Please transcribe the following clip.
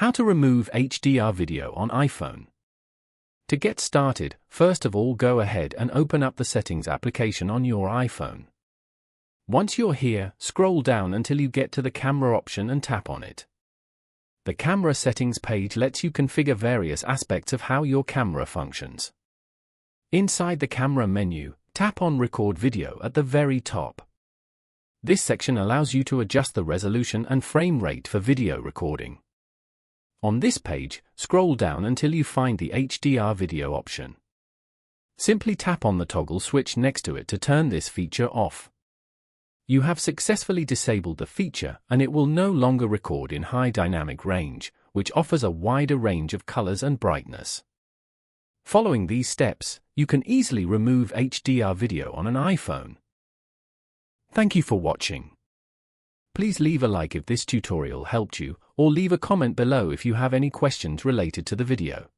How to remove HDR video on iPhone. To get started, first of all go ahead and open up the Settings application on your iPhone. Once you're here, scroll down until you get to the camera option and tap on it. The camera settings page lets you configure various aspects of how your camera functions. Inside the camera menu, tap on Record Video at the very top. This section allows you to adjust the resolution and frame rate for video recording. On this page, scroll down until you find the HDR video option. Simply tap on the toggle switch next to it to turn this feature off. You have successfully disabled the feature and it will no longer record in high dynamic range, which offers a wider range of colors and brightness. Following these steps, you can easily remove HDR video on an iPhone. Thank you for watching. Please leave a like if this tutorial helped you, or leave a comment below if you have any questions related to the video.